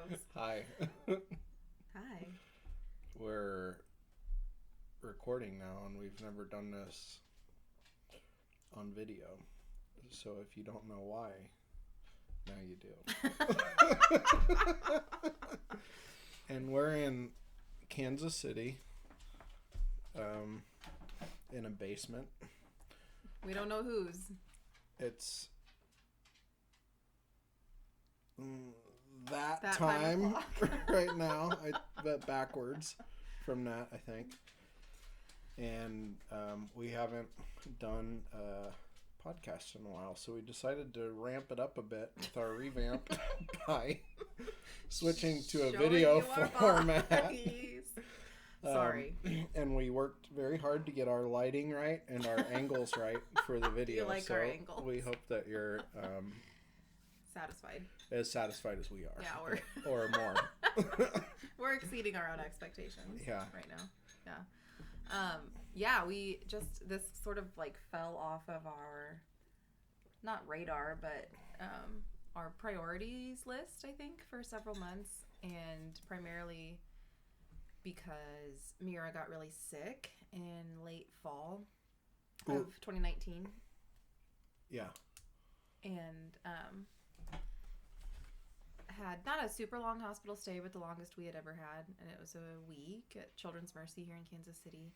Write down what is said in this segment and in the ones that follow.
ourselves. Hi. Hi. We're recording now, and we've never done this on video. So if you don't know why, now you do. And we're in Kansas City, in a basement. We don't know whose. It's that time right now, but backwards from that, I think. And we haven't done a podcast in a while, so we decided to ramp it up a bit with our revamp by switching to a video format. Sorry. And we worked very hard to get our lighting right and our angles right for the video. You like so our angles. We hope that you're satisfied. as satisfied as we are. Yeah, or more. We're exceeding our own expectations. Yeah. Right now. Yeah. We just, this sort of like fell off of our, not radar, but our priorities list, I think, for several months. And primarily because Mira got really sick in late fall of 2019. Yeah. And had not a super long hospital stay, but the longest we had ever had. And it was a week at Children's Mercy here in Kansas City.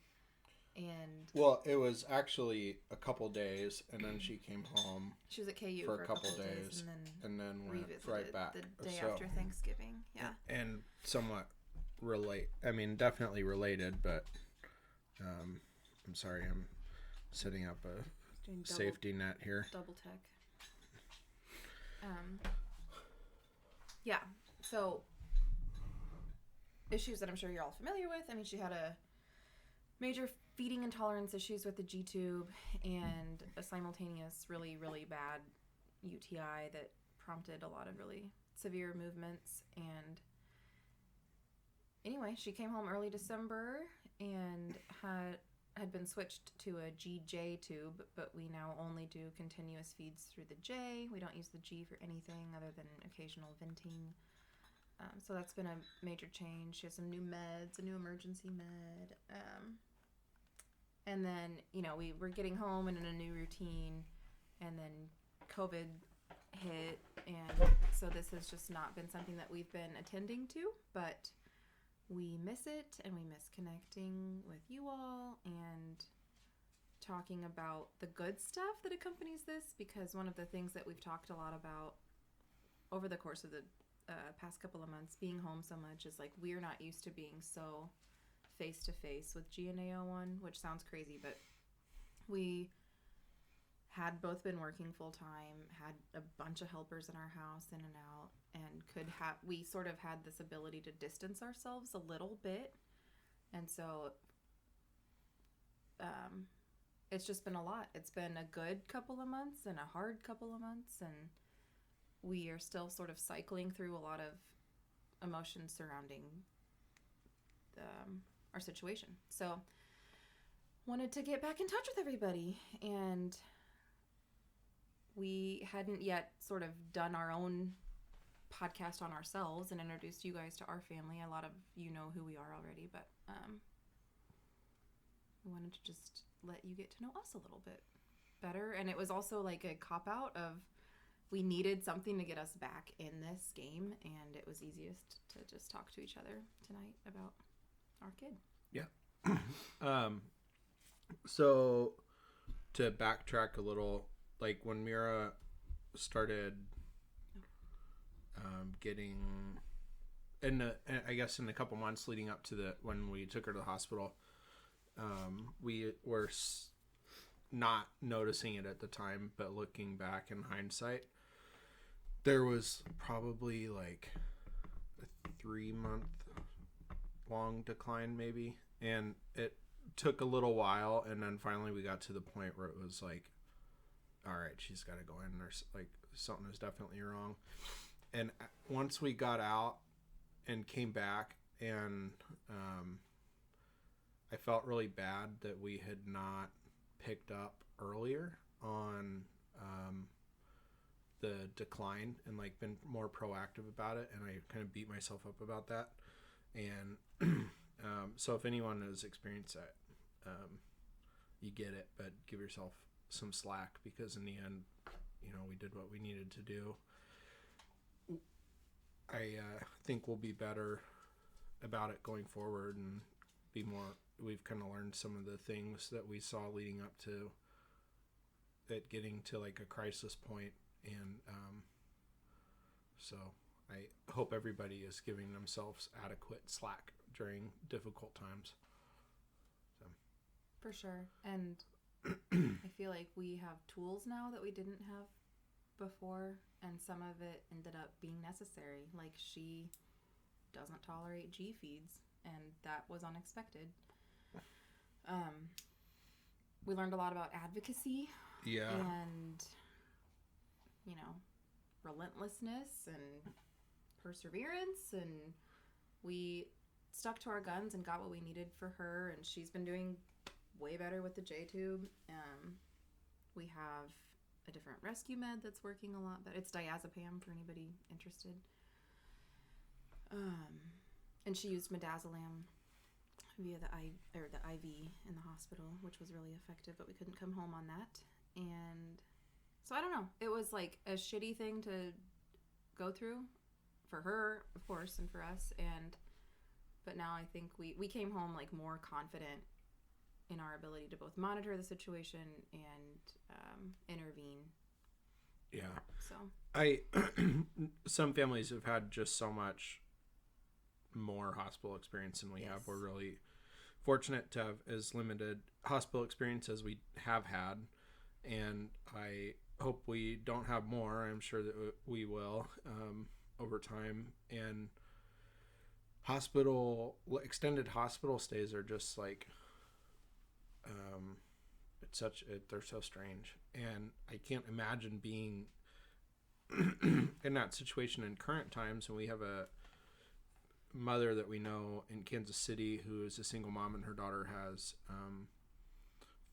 And well, it was actually a couple days, and then she came home. She was at KU for a couple days, and then went right back the day after Thanksgiving. Yeah. And somewhat definitely related, but I'm sorry, I'm setting up a safety net here. Double tech. Yeah. So issues that I'm sure you're all familiar with. I mean, she had a major feeding intolerance issues with the G-tube and a simultaneous really, really bad UTI that prompted a lot of really severe movements. And anyway, she came home early December and had been switched to a GJ tube, but we now only do continuous feeds through the J. We don't use the G for anything other than occasional venting. So that's been a major change. She has some new meds, a new emergency med. And then, we were getting home and in a new routine, and then COVID hit, and so this has just not been something that we've been attending to, but we miss it, and we miss connecting with you all and talking about the good stuff that accompanies this, because one of the things that we've talked a lot about over the course of the past couple of months, being home so much, is like we're not used to being so face-to-face with GNAO1, which sounds crazy, but we had both been working full-time, had a bunch of helpers in our house in and out, and we sort of had this ability to distance ourselves a little bit. And so it's just been a lot. It's been a good couple of months and a hard couple of months, and we are still sort of cycling through a lot of emotions surrounding our situation. So wanted to get back in touch with everybody, and we hadn't yet sort of done our own podcast on ourselves and introduced you guys to our family. A lot of you know who we are already, but we wanted to just let you get to know us a little bit better. And it was also like a cop-out of we needed something to get us back in this game, and it was easiest to just talk to each other tonight about our kid. Yeah. So to backtrack a little, like when Mira started getting I guess in a couple months leading up to when we took her to the hospital, we were not noticing it at the time, but looking back in hindsight, there was probably like a 3-month long decline maybe, and it took a little while, and then finally we got to the point where it was like, all right, she's got to go in, there's like something is definitely wrong. And once we got out and came back, and I felt really bad that we had not picked up earlier on the decline and like been more proactive about it, and I kind of beat myself up about that. And so if anyone has experienced that, you get it, but give yourself some slack, because in the end, we did what we needed to do. I think we'll be better about it going forward and be more. We've kind of learned some of the things that we saw leading up to it getting to like a crisis point, and so I hope everybody is giving themselves adequate slack during difficult times. So. For sure. And I feel like we have tools now that we didn't have before, and some of it ended up being necessary. Like, she doesn't tolerate G feeds, and that was unexpected. We learned a lot about advocacy. Yeah. And, relentlessness and perseverance, and we stuck to our guns and got what we needed for her, and she's been doing way better with the J-tube. We have a different rescue med that's working a lot better. It's diazepam for anybody interested. And she used midazolam via the IV in the hospital, which was really effective, but we couldn't come home on that. And so I don't know. It was like a shitty thing to go through for her, of course, and for us. But now I think we came home like more confident in our ability to both monitor the situation and intervene. Yeah. So some families have had just so much more hospital experience than we yes. have. We're really fortunate to have as limited hospital experience as we have had, and I hope we don't have more. I'm sure that we will over time. And extended hospital stays are just like they're so strange, and I can't imagine being in that situation in current times. And we have a mother that we know in Kansas City who is a single mom, and her daughter has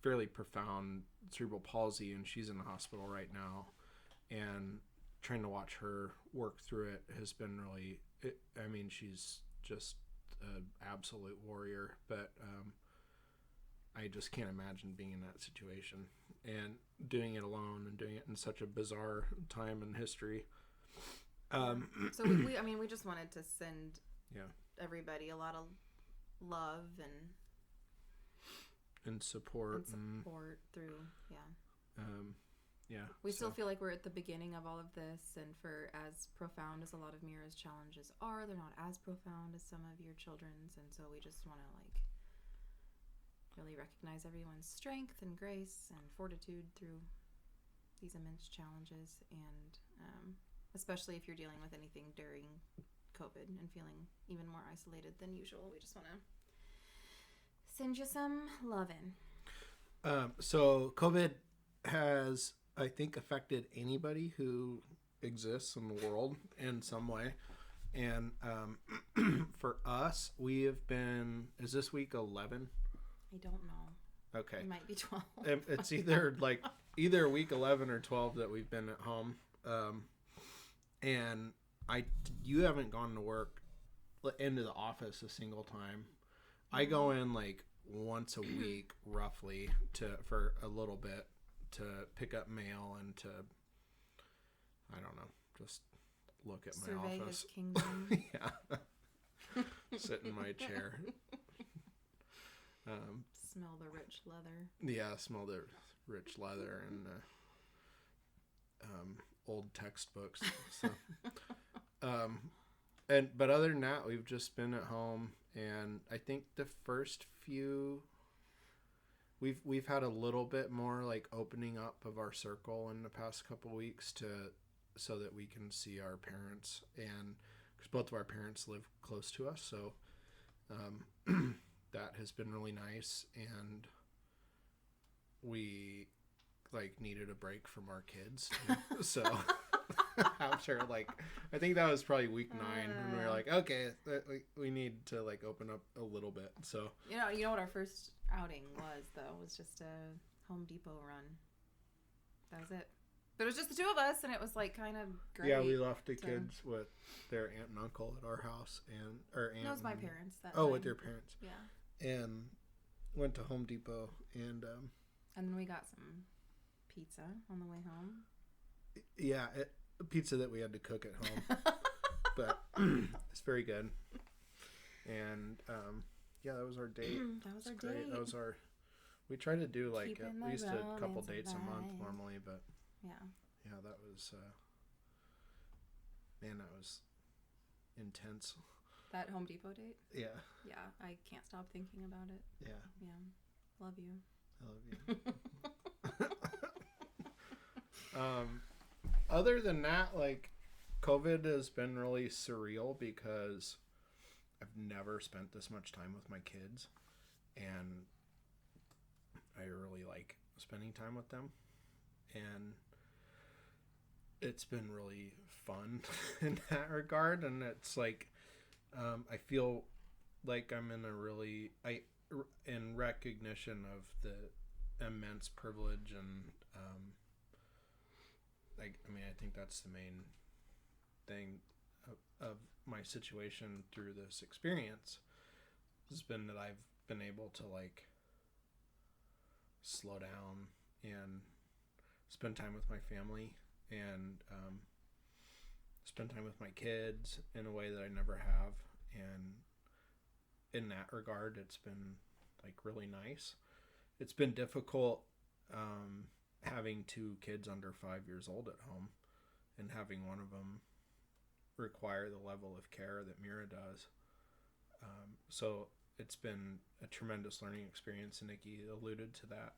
fairly profound cerebral palsy, and she's in the hospital right now, and trying to watch her work through it has been really she's just an absolute warrior, but I just can't imagine being in that situation and doing it alone and doing it in such a bizarre time in history. So we just wanted to send everybody a lot of love and support through we still feel like we're at the beginning of all of this, and for as profound as a lot of Mira's challenges are, they're not as profound as some of your children's, and so we just want to really recognize everyone's strength and grace and fortitude through these immense challenges, and especially if you're dealing with anything during COVID and feeling even more isolated than usual, we just want to send you some loving. So COVID has, I think, affected anybody who exists in the world in some way. And for us, we have been, is this week 11? I don't know. Okay. It might be 12. It's either week 11 or 12 that we've been at home. And you haven't gone to work into the office a single time. I go in like once a week roughly for a little bit to pick up mail and to, I don't know, just look at my Survey office. his kingdom. Yeah. Sit in my chair. Smell the rich leather. Yeah, smell the rich leather and old textbooks. So, but other than that, we've just been at home, and I think the first few, we've had a little bit more like opening up of our circle in the past couple weeks so that we can see our parents, and because both of our parents live close to us, so that has been really nice, and we needed a break from our kids too. So after I think that was probably week 9 when we were like, okay, we need to open up a little bit. So you know what our first outing was, though, was just a Home Depot run. That was it. But it was just the 2 of us, and it was like kind of great. Yeah, we left the kids with their aunt and uncle at our house, and No, it was my parents. with your parents. Yeah. And went to Home Depot, and then we got some pizza on the way home. Yeah, pizza that we had to cook at home, but it's very good. And yeah, that was our date. That was our great. date. That was our. We try to do like Keeping at least a couple romance dates a month alive. normally, but Yeah. yeah, that was man, that was intense. That Home Depot date? Yeah. Yeah, I can't stop thinking about it. Yeah. Yeah. Love you. I love you. Other than that, like, COVID has been really surreal because I've never spent this much time with my kids, and I really like spending time with them, and it's been really fun in that regard. And it's like, I feel like I'm in a really, in recognition of the immense privilege and, I think that's the main thing of my situation through this experience has been that I've been able to like slow down and spend time with my family and spend time with my kids in a way that I never have. And in that regard, it's been like really nice. It's been difficult having 2 kids under 5 years old at home and having one of them require the level of care that Mira does. So it's been a tremendous learning experience, and Nikki alluded to that.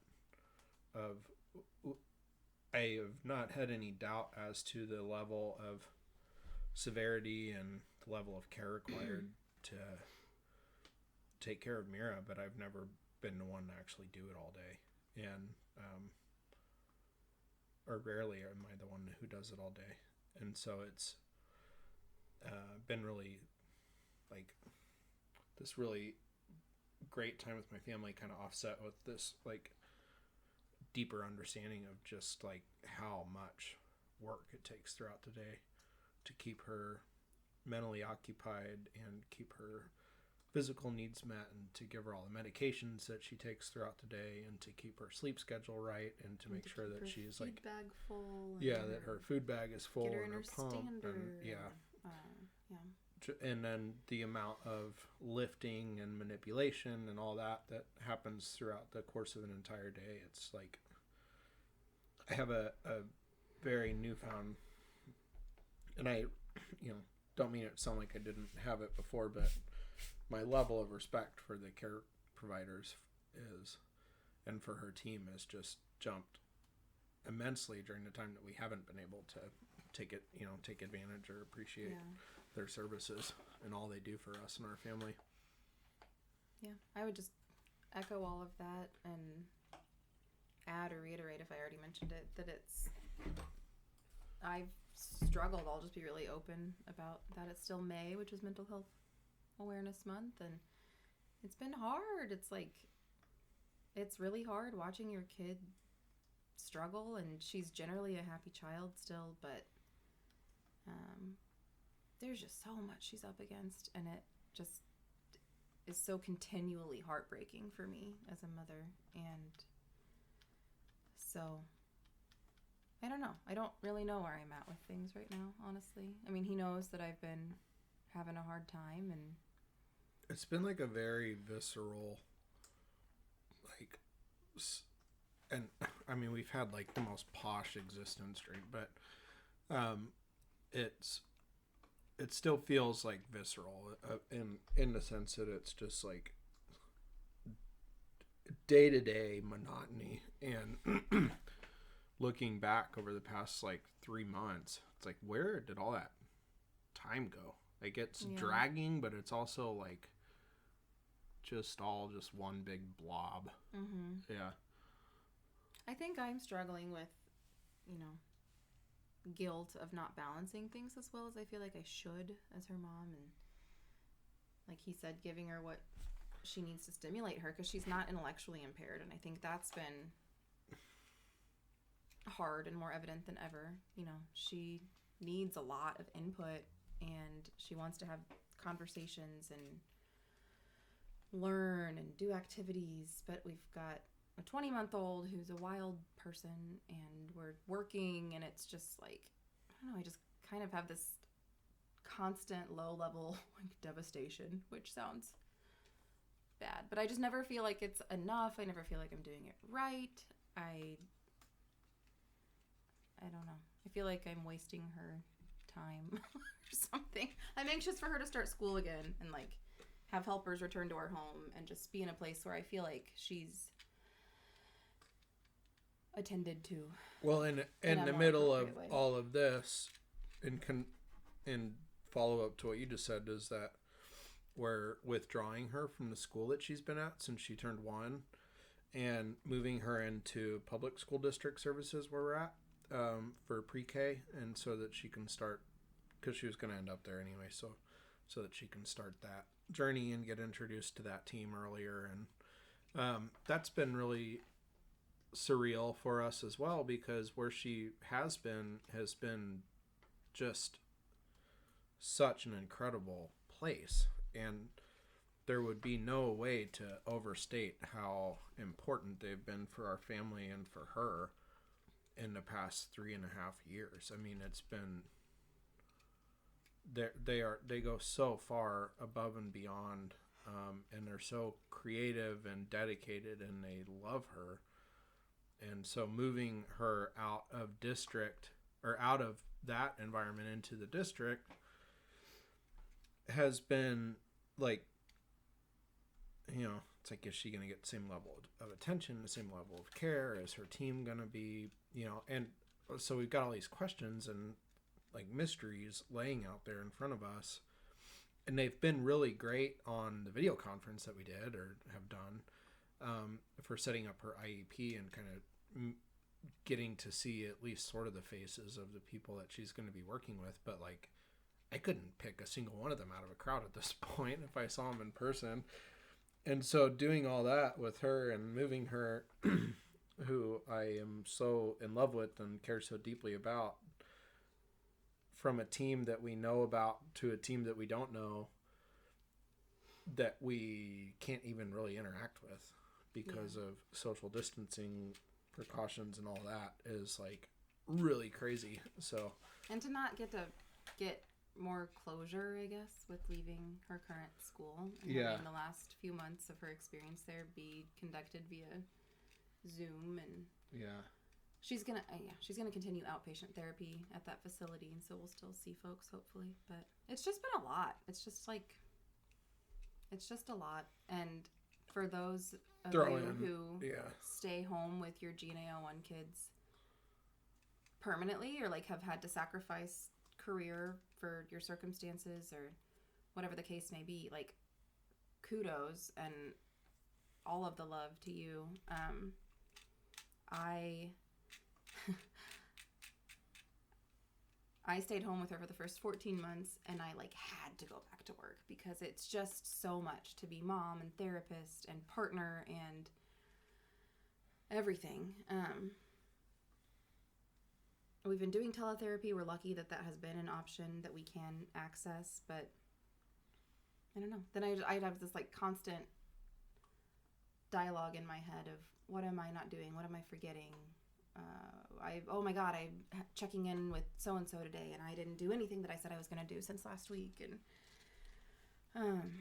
I have not had any doubt as to the level of severity and the level of care required to take care of Mira, but I've never been the one to actually do it all day. And or rarely am I the one who does it all day. And so it's been really like this really great time with my family, kind of offset with this like deeper understanding of just like how much work it takes throughout the day to keep her mentally occupied and keep her physical needs met, and to give her all the medications that she takes throughout the day, and to keep her sleep schedule right, and to make sure that she's like bag full. that her food bag is full Get her and in her her pump, standard. and and then the amount of lifting and manipulation and all that happens throughout the course of an entire day. It's like I have a very newfound, and I don't mean it to sound like I didn't have it before, but my level of respect for the care providers and for her team has just jumped immensely during the time that we haven't been able to take advantage or appreciate their services and all they do for us and our family. Yeah, I would just echo all of that and add or reiterate, if I already mentioned it, that I've struggled. I'll just be really open about that. It's still May, which is Mental Health Awareness Month, and it's been hard. It's like, it's really hard watching your kid struggle, and she's generally a happy child still, but there's just so much she's up against, and it just is so continually heartbreaking for me as a mother. And so I don't know. I don't really know where I'm at with things right now, honestly. I mean, he knows that I've been having a hard time, and it's been like a very visceral, like, and I mean, we've had like the most posh existence, right? But it still feels like visceral in the sense that it's just like day-to-day monotony. And looking back over the past like 3 months, it's like, where did all that time go? Like, it's dragging, but it's also like just one big blob. Mm-hmm. Yeah. I think I'm struggling with, guilt of not balancing things as well as I feel like I should as her mom. And like he said, giving her what she needs to stimulate her, because she's not intellectually impaired. And I think that's been hard and more evident than ever. You know, she needs a lot of input, and she wants to have conversations and learn and do activities, but we've got a 20-month-old who's a wild person, and we're working, and it's just like, I don't know, I just kind of have this constant low level like devastation, which sounds bad, but I just never feel like it's enough. I never feel like I'm doing it right. I don't know. I feel like I'm wasting her time or something. I'm anxious for her to start school again and like have helpers return to our home and just be in a place where I feel like she's attended to. Well, in the middle of all of this, in follow up to what you just said, is that we're withdrawing her from the school that she's been at since she turned 1 and moving her into public school district services where we're at for pre-K, and so that she can start, because she was going to end up there anyway, so that she can start that journey and get introduced to that team earlier. And that's been really surreal for us as well, because where she has been just such an incredible place, and there would be no way to overstate how important they've been for our family and for her in the past 3.5 years. I mean, it's been, they go so far above and beyond, and they're so creative and dedicated, and they love her. And so moving her out of district, or out of that environment into the district, has been like, you know, it's like, is she going to get the same level of attention, the same level of care? Is her team going to be, you know? And so we've got all these questions and like mysteries laying out there in front of us. And they've been really great on the video conference that we did or have done for setting up her IEP and kind of getting to see at least sort of the faces of the people that she's going to be working with. But like, I couldn't pick a single one of them out of a crowd at this point if I saw them in person. And so doing all that with her and moving her, who I am so in love with and care so deeply about, from a team that we know about to a team that we don't know, that we can't even really interact with because of social distancing precautions and all that, is like really crazy. So, and to not get more closure, I guess, with leaving her current school and having the last few months of her experience there be conducted via Zoom, and she's gonna continue outpatient therapy at that facility, and so we'll still see folks hopefully. But it's just been a lot. It's just a lot. And for those of you who stay home with your GNAO1 kids permanently, or like have had to sacrifice career for your circumstances or whatever the case may be, like, kudos and all of the love to you. I stayed home with her for the first 14 months, and I like had to go back to work because it's just so much to be mom and therapist and partner and everything. We've been doing teletherapy. We're lucky that has been an option that we can access, but I don't know. Then I'd have this like constant dialogue in my head of, what am I not doing? What am I forgetting? Oh my God, I'm checking in with so-and-so today, and I didn't do anything that I said I was going to do since last week. And,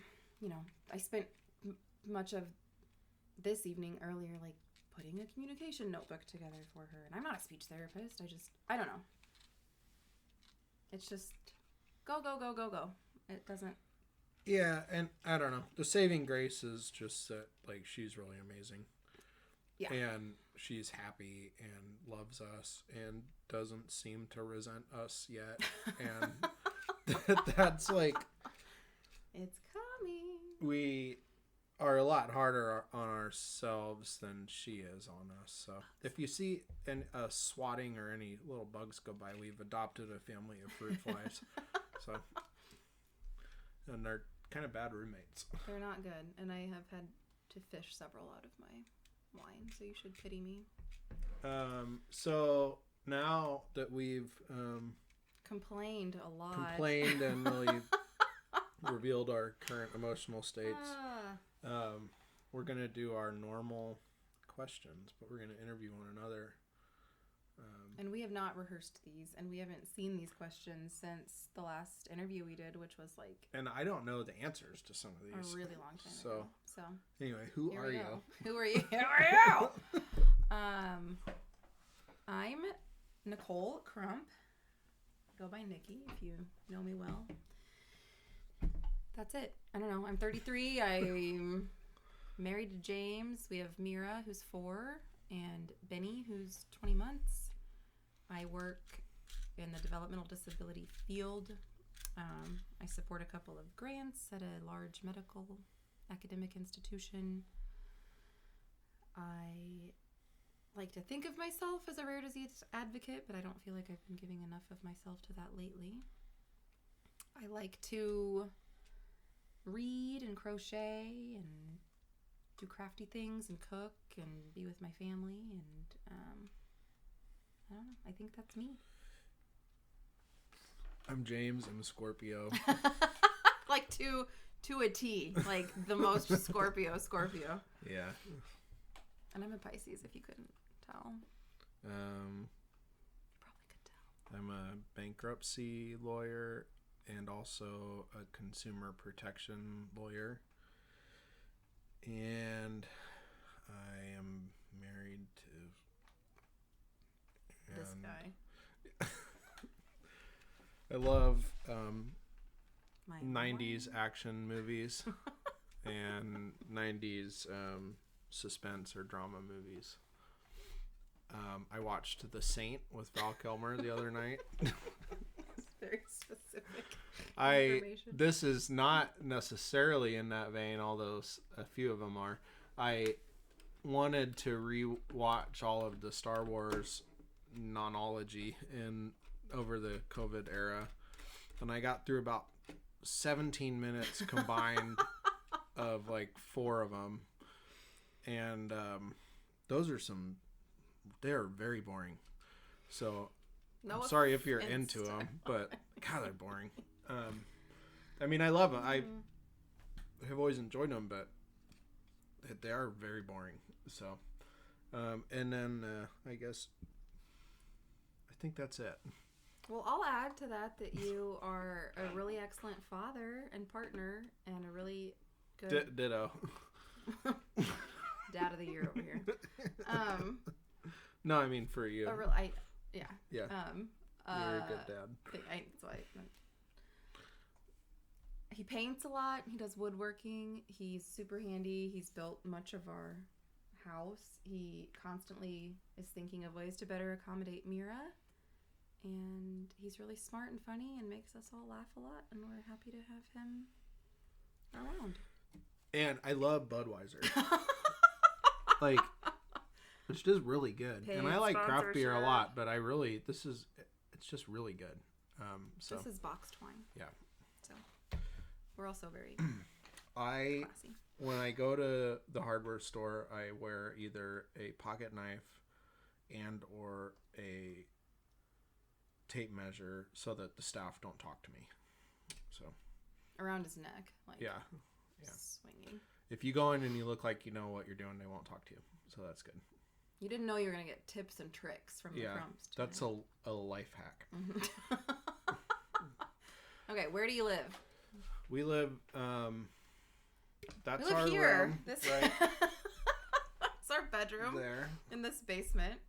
you know, I spent much of this evening earlier, like, putting a communication notebook together for her. And I'm not a speech therapist. I don't know. It's just go, go, go, go, go. It doesn't. Yeah, and I don't know. The saving grace is just that, like, she's really amazing. Yeah. And she's happy and loves us and doesn't seem to resent us yet. And that's like, it's coming. We are a lot harder on ourselves than she is on us. So if you see a swatting or any little bugs go by, we've adopted a family of fruit flies. So, and they're kind of bad roommates. They're not good. And I have had to fish several out of my wine, so you should pity me. So now that we've complained a lot. Complained and really revealed our current emotional states, we're going to do our normal questions, but we're going to interview one another. And we have not rehearsed these, and we haven't seen these questions since the last interview we did, which was like... And I don't know the answers to some of these. A really long time ago. So anyway, who are you? Who are you? Who are you? I'm Nicole Crump. Go by Nikki if you know me well. That's it. I don't know. I'm 33. I'm married to James. We have Mira, who's 4, and Benny, who's 20 months. I work in the developmental disability field. I support a couple of grants at a large medical academic institution. I like to think of myself as a rare disease advocate, but I don't feel like I've been giving enough of myself to that lately. I like to read and crochet and do crafty things and cook and be with my family, and I don't know. I think that's me. I'm James. I'm a Scorpio. Like to a T. Like the most Scorpio. Yeah. And I'm a Pisces, if you couldn't tell. You probably could tell. I'm a bankruptcy lawyer and also a consumer protection lawyer. And I am married to this guy. I love My 90s action movies and 90s suspense or drama movies. I watched The Saint with Val Kilmer the other night. Very specific information. This is not necessarily in that vein, although a few of them are. I wanted to re-watch all of the Star Wars nonology over the COVID era, and I got through about 17 minutes combined of like 4 of them, and they're very boring. So I'm sorry if you're into them, but God, they're boring. I mean, I love them. I have always enjoyed them, but they are very boring. So, and then I think that's it. Well, I'll add to that you are a really excellent father and partner, and a really good ditto. Dad of the year over here. No, I mean for you. Yeah. You're a good dad. He paints a lot. He does woodworking. He's super handy. He's built much of our house. He constantly is thinking of ways to better accommodate Mira. And he's really smart and funny and makes us all laugh a lot. And we're happy to have him around. And I love Budweiser. It's just really good. And I like craft beer a lot, but it's just really good. This is boxed wine. Yeah. So we're also very classy. When I go to the hardware store, I wear either a pocket knife and or a tape measure so that the staff don't talk to me. So around his neck, yeah. Swinging. If you go in and you look like you know what you're doing, they won't talk to you. So that's good. You didn't know you were gonna get tips and tricks from the Crumps today. That's a life hack. Mm-hmm. Okay, where do you live? We live. That's we live our here. room. Right? It's our bedroom. There. In this basement.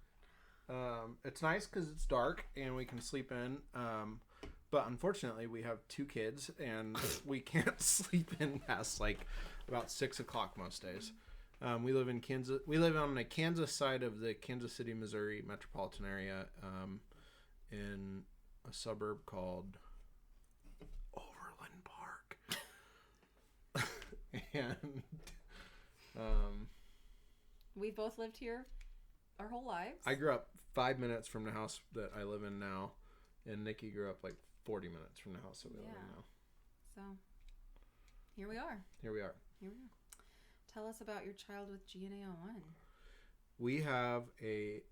It's nice because it's dark and we can sleep in. But unfortunately, we have 2 kids and we can't sleep in past about 6 o'clock most days. We live in Kansas. We live on the Kansas side of the Kansas City, Missouri metropolitan area, in a suburb called Overland Park. And we both lived here our whole lives. I grew up 5 minutes from the house that I live in now, and Nikki grew up 40 minutes from the house that we live in now. So here we are. Here we are. Tell us about your child with GNAO1.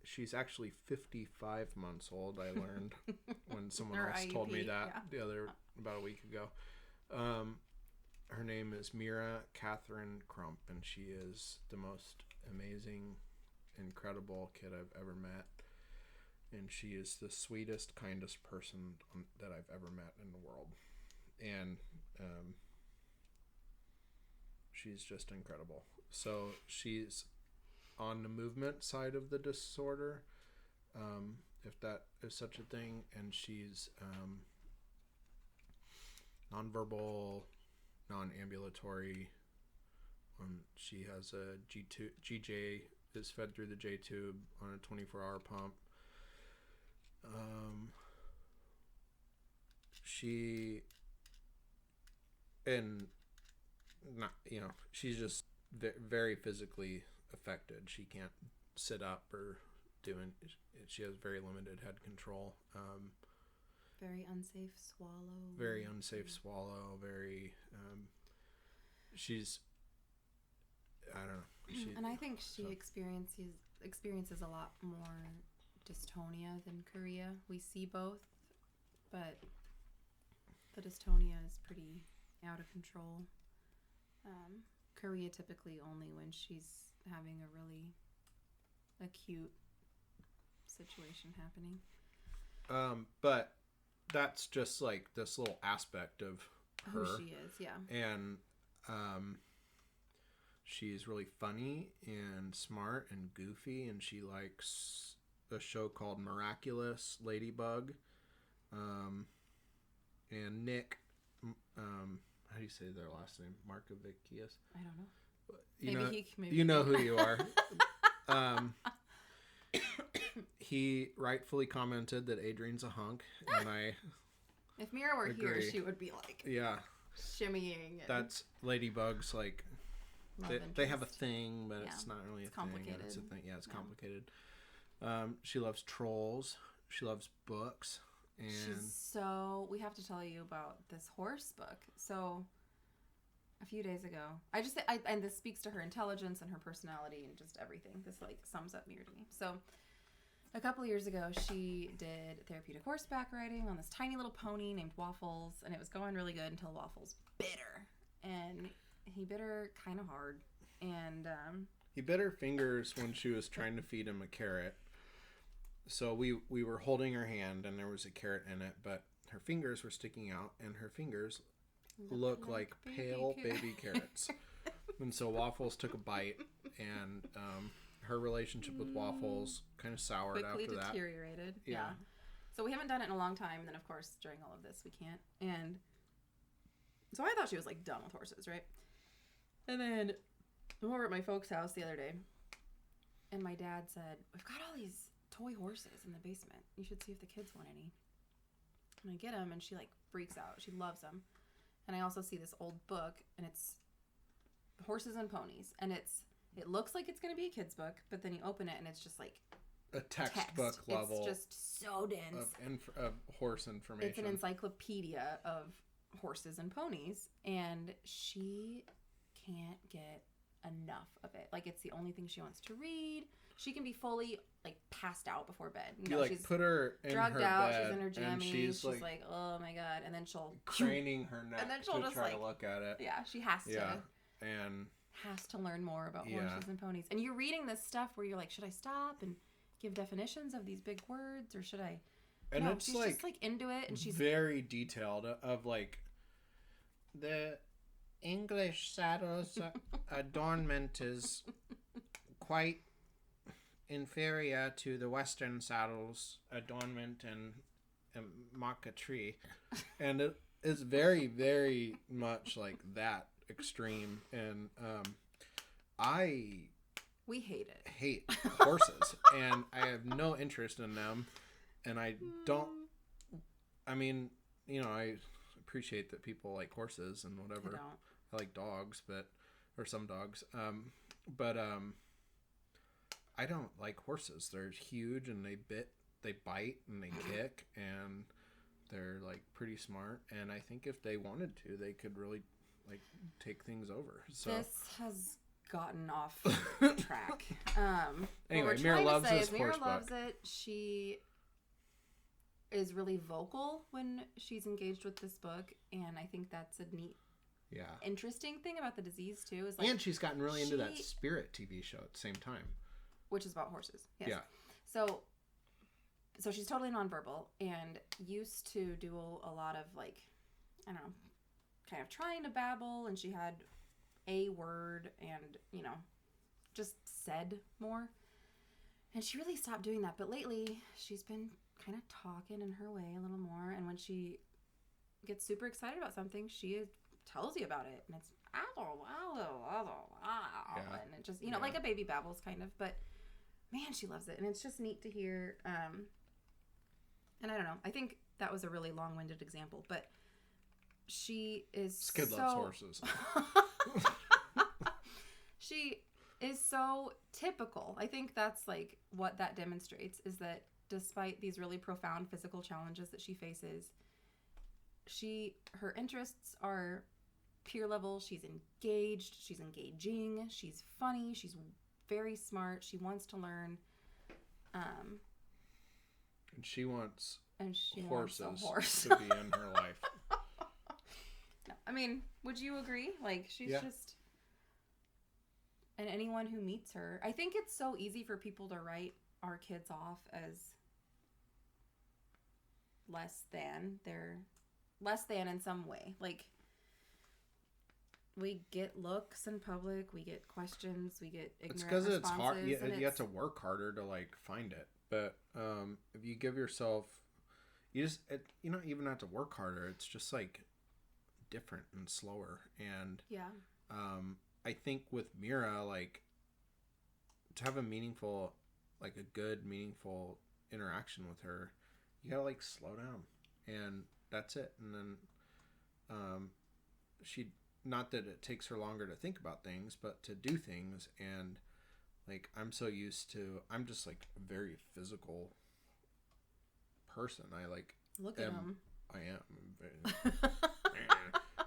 she's actually 55 months old. I learned when someone else told me that about a week ago. Her name is Mira Catherine Crump, and she is the most amazing, incredible kid I've ever met. And she is the sweetest, kindest person that I've ever met in the world. And she's just incredible. So she's on the movement side of the disorder, if that is such a thing, and she's nonverbal, non-ambulatory. She has a GJ is fed through the J tube on a 24-hour pump. She and not, she's just very physically affected. She can't sit up or she has very limited head control. Very unsafe swallow. She's, I don't know. And I think she experiences a lot more dystonia than chorea. We see both, but the dystonia is pretty out of control. Chorea typically only when she's having a really acute situation happening. But that's just like this little aspect of her. Who she is, yeah. And she's really funny and smart and goofy, and she likes a show called Miraculous Ladybug. And Nick, how do you say their last name? Markovicius? I don't know. Maybe you know who you are. He rightfully commented that Adrian's a hunk, and I. If Mira were agree. here, she would be like, shimmying. That's Ladybugs, like they have a thing, but it's not really a complicated. Thing. It's a thing. Yeah, it's complicated. She loves trolls. She loves books. And we have to tell you about this horse book. So a few days ago, and this speaks to her intelligence and her personality and just everything. This like sums up Mira to me. So a couple years ago, she did therapeutic horseback riding on this tiny little pony named Waffles, and it was going really good until Waffles bit her, and he bit her kind of hard, and he bit her fingers when she was trying to feed him a carrot. So we were holding her hand, and there was a carrot in it, but her fingers were sticking out, and her fingers look like pale baby carrots. And so Waffles took a bite, and her relationship with Waffles kind of soured after that. Quickly deteriorated. Yeah. So we haven't done it in a long time, and then of course during all of this we can't. And so I thought she was like done with horses, right? And then we were at my folks' house the other day, and my dad said, "We've got all these toy horses in the basement. You should see if the kids want any." And I get them, and she like freaks out. She loves them. And I also see this old book, and it's Horses and Ponies, and it looks like it's going to be a kid's book, but then you open it, and it's just like a textbook level. It's just so dense of horse information. It's an encyclopedia of horses and ponies, and she can't get enough of it. Like, it's the only thing she wants to read. She can be fully like passed out before bed. You like she's put her in drugged her out. Bed, she's in her jammies. She's like, oh my god! And then she'll craning her neck and then she'll to just try to look at it. Yeah, she has to. Yeah, and has to learn more about horses and ponies. And you're reading this stuff where you're like, should I stop and give definitions of these big words, or should I? And no, it's she's like just like into it, and she's very detailed. Of like the English saddle's adornment is quite inferior to the Western saddle's adornment and marquetry, and it is very, very much like that extreme. And we hate horses, and I have no interest in them, and I don't. I mean, I appreciate that people like horses and whatever. I like dogs, or some dogs, but I don't like horses. They're huge, and they bite, and they kick, and they're like pretty smart. And I think if they wanted to, they could really like take things over. So this has gotten off track. Anyway, what we're Mira trying loves to say this is Mira horse loves book. it. She is really vocal when she's engaged with this book, and I think that's a neat, interesting thing about the disease too. Is like, and she's gotten really into that Spirit TV show at the same time, which is about horses. Yes. Yeah. So she's totally nonverbal and used to do a lot of like, I don't know, kind of trying to babble, and she had a word and, you know, just said more. And she really stopped doing that. But lately, she's been kind of talking in her way a little more. And when she gets super excited about something, she tells you about it. And it's, and it just, you know, like a baby babbles kind of. But man, she loves it. And it's just neat to hear. And I don't know. I think that was a really long-winded example. But she is Skid loves horses. She is so typical. I think that's like what that demonstrates, is that despite these really profound physical challenges that she faces, her interests are peer level. She's engaged, she's engaging, she's funny, she's very smart, she wants to learn. And she wants horses wants a horse to be in her life. No, I mean, would you agree? Like, she's just... And anyone who meets her, I think it's so easy for people to write our kids off as less than. They're less than in some way. Like, we get looks in public, we get questions, we get ignorant It's because it's hard. You it's have to work harder to like find it. But if you give yourself, you don't even have to work harder. It's just like different and slower. And I think with Mira, like, to have a meaningful, like a good, meaningful interaction with her, you gotta like slow down, and that's it. And then not that it takes her longer to think about things, but to do things. And like, I'm just like a very physical person. I like look at him. I am.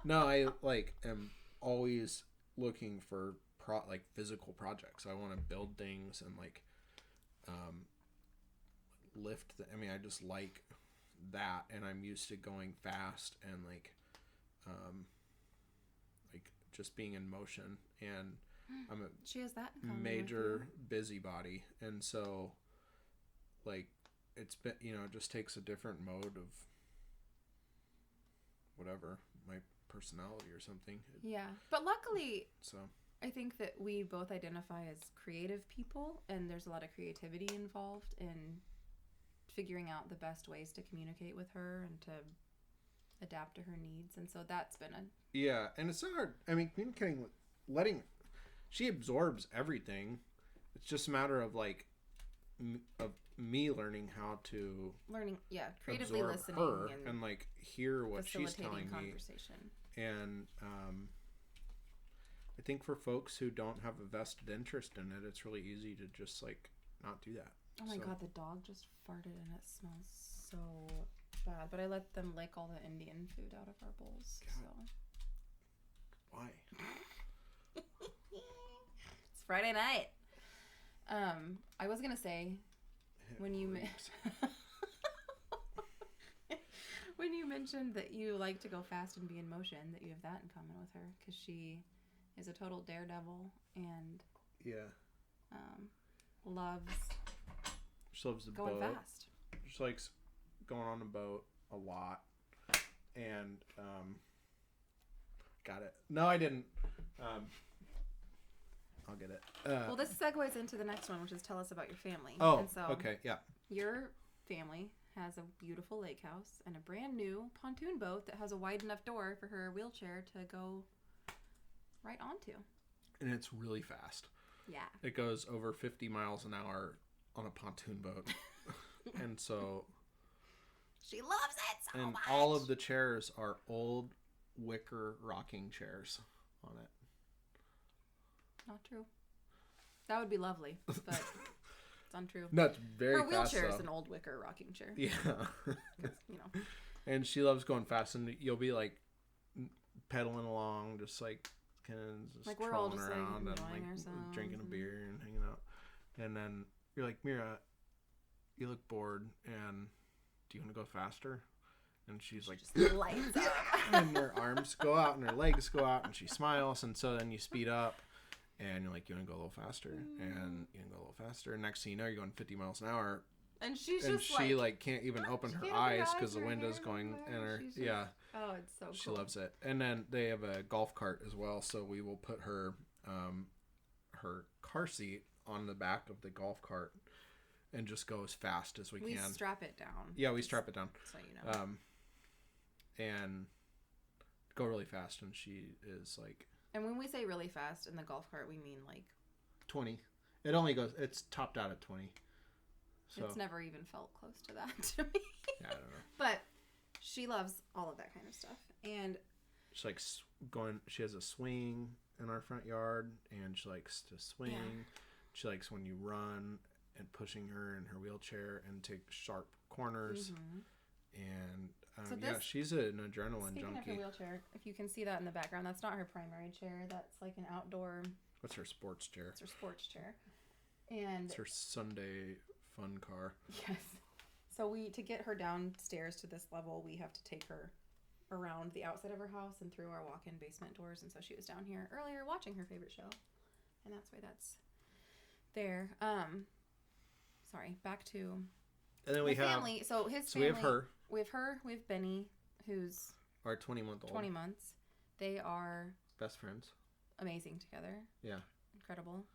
No, I like am always looking for physical projects. I want to build things and like lift I just like that, and I'm used to going fast and like just being in motion, and I'm she has that in common major busybody, and so like it's been, it just takes a different mode of whatever, my personality or something. Yeah, but luckily, so I think that we both identify as creative people, and there's a lot of creativity involved in figuring out the best ways to communicate with her and to adapt to her needs. And so that's been and it's not hard. I mean, communicating, she absorbs everything. It's just a matter of like of me learning how to creatively listening her and like hear what she's telling me. And I think for folks who don't have a vested interest in it, it's really easy to just like not do that. Oh my God, the dog just farted and it smells so bad. But I let them lick all the Indian food out of our bowls. God. So Why? It's Friday night. I was gonna say when you mentioned that you like to go fast and be in motion, that you have that in common with her, because she is a total daredevil and loves the going boat. fast. She likes going on a boat a lot, and got it. No, I didn't. I'll get it. Well, this segues into the next one, which is tell us about your family. Oh, and so okay, yeah. Your family has a beautiful lake house and a brand new pontoon boat that has a wide enough door for her wheelchair to go right onto. And it's really fast. Yeah. It goes over 50 miles an hour on a pontoon boat. And so... She loves it so much! And all of the chairs are old wicker rocking chairs on it. Not true. That would be lovely, but it's untrue. No, it's very fast. Her wheelchair is though. an old wicker rocking chair. Yeah. You know. And she loves going fast, and you'll be like pedaling along, just like kids, Like we're all just like around and enjoying like ourselves, drinking a beer and hanging out. And then you're like, Mira, you look bored, and do you want to go faster? And she's like, just lights up. and her arms go out and her legs go out, and she smiles, and so then you speed up, and you're like, you want to go a little faster, and you want to go a little faster. And next thing you know, you're going 50 miles an hour. And she's and just she like can't even open her eyes because the her window's hair going in her. just, Yeah. Oh, it's so cool. She loves it. And then they have a golf cart as well, so we will put her her car seat on the back of the golf cart and just go as fast as we can. We strap it down. Yeah, we strap it down. So you know. And go really fast, and she is like. And when we say really fast in the golf cart, we mean like 20. It only goes. It's topped out at 20. So. It's never even felt close to that to me. Yeah, I don't know. But she loves all of that kind of stuff. And she likes going. She has a swing in our front yard, and she likes to swing. Yeah. She likes when you run and pushing her in her wheelchair and take sharp corners. Mm-hmm. And so she's an adrenaline speaking junkie. Of her wheelchair, if you can see that in the background, that's not her primary chair. That's like an outdoor. What's her sports chair? It's her sports chair. And it's her Sunday fun car. Yes. So to get her downstairs to this level, we have to take her around the outside of her house and through our walk-in basement doors. And so she was down here earlier watching her favorite show, and that's why that's there. Sorry, back to. And then we have family. So his family. We have her. We have her. We have Benny, who's our 20-month-old. 20 months. They are best friends. Amazing together. Yeah. Incredible.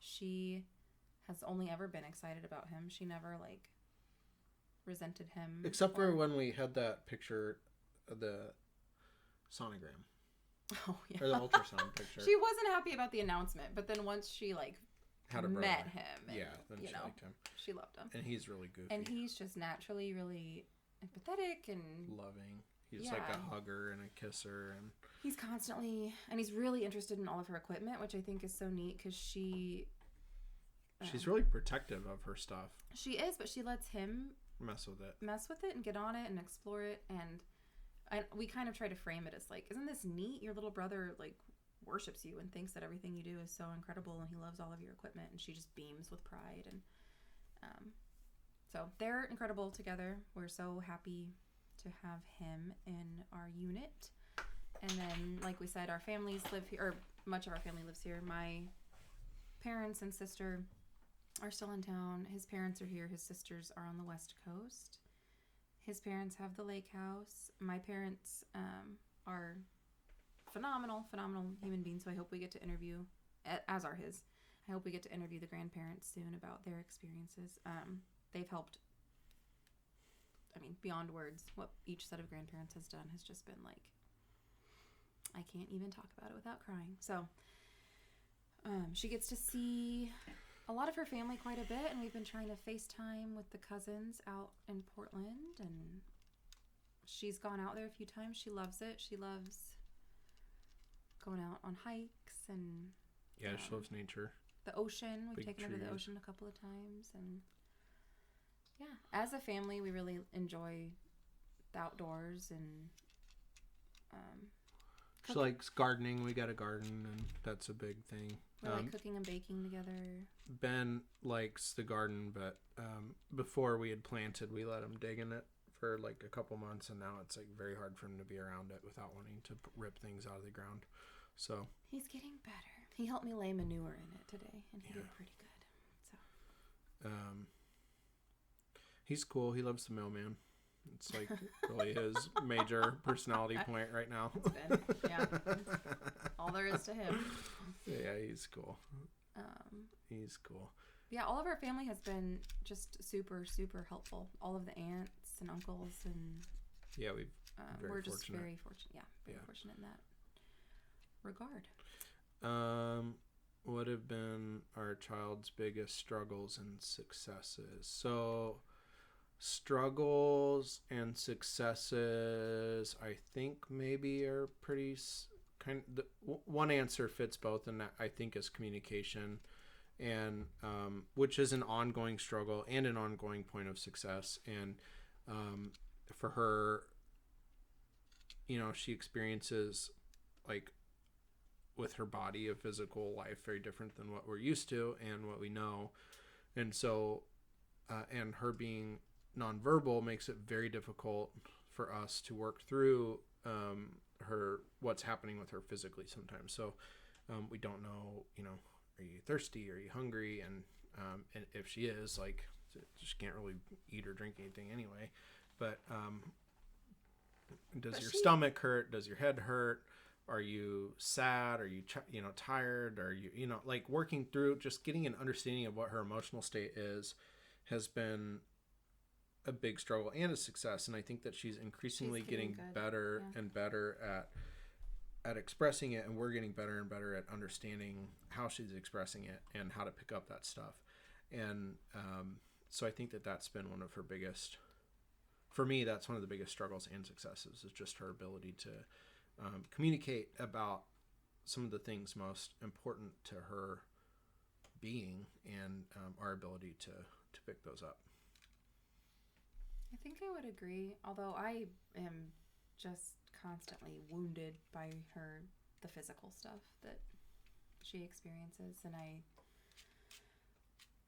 She has only ever been excited about him. She never like resented him. Except for when we had that picture of the sonogram. Oh yeah. Or the ultrasound picture. She wasn't happy about the announcement, but then once she like met him, and, then she liked him. She loved him. And he's really goofy. And he's just naturally really empathetic and loving. He's like a hugger and a kisser, and he's constantly, and he's really interested in all of her equipment, which I think is so neat because she's really protective of her stuff. She is, but she lets him mess with it and get on it and explore it. And we kind of try to frame it as like, isn't this neat? Your little brother like worships you and thinks that everything you do is so incredible, and he loves all of your equipment, and she just beams with pride. And so they're incredible together. We're so happy to have him in our unit. And then, like we said, our families live here, or much of our family lives here. My parents and sister are still in town. His parents are here. His sisters are on the West Coast. His parents have the lake house. My parents are phenomenal human beings, so I hope we get to interview, as are his. I hope we get to interview the grandparents soon about their experiences. They've helped, beyond words. What each set of grandparents has done has just been like, I can't even talk about it without crying. So she gets to see a lot of her family quite a bit, and we've been trying to FaceTime with the cousins out in Portland, and she's gone out there a few times. She loves it. She loves going out on hikes and she loves nature. The ocean. We've taken her to the ocean a couple of times, and as a family, we really enjoy the outdoors, and she likes gardening. We got a garden, and that's a big thing. We like cooking and baking together. Ben likes the garden, but before we had planted, we let him dig in it for like a couple months, and now it's like very hard for him to be around it without wanting to rip things out of the ground. So he's getting better. He helped me lay manure in it today, and he did pretty good. So he's cool. He loves the mailman. It's like really his major personality point right now. All there is to him. Yeah, he's cool. He's cool. Yeah, all of our family has been just super, super helpful. All of the aunts and uncles, and we're just very fortunate. Yeah, fortunate in that regard. What have been our child's biggest struggles and successes? So struggles and successes, I think maybe are pretty one answer fits both, and that I think is communication, and which is an ongoing struggle and an ongoing point of success. And for her, she experiences like with her body, a physical life, very different than what we're used to and what we know. And so, and her being nonverbal makes it very difficult for us to work through what's happening with her physically sometimes. So we don't know, are you thirsty? Are you hungry? And if she is, like, she can't really eat or drink anything anyway. But does your stomach hurt? Does your head hurt? Are you sad? Are you, tired? Are you, like, working through just getting an understanding of what her emotional state is has been a big struggle and a success. And I think that she's increasingly getting better and better at expressing it. And we're getting better and better at understanding how she's expressing it and how to pick up that stuff. And so I think that that's been one of her biggest, for me, that's one of the biggest struggles and successes, is just her ability to communicate about some of the things most important to her being, and our ability to pick those up. I think I would agree, although I am just constantly wounded by the physical stuff that she experiences, and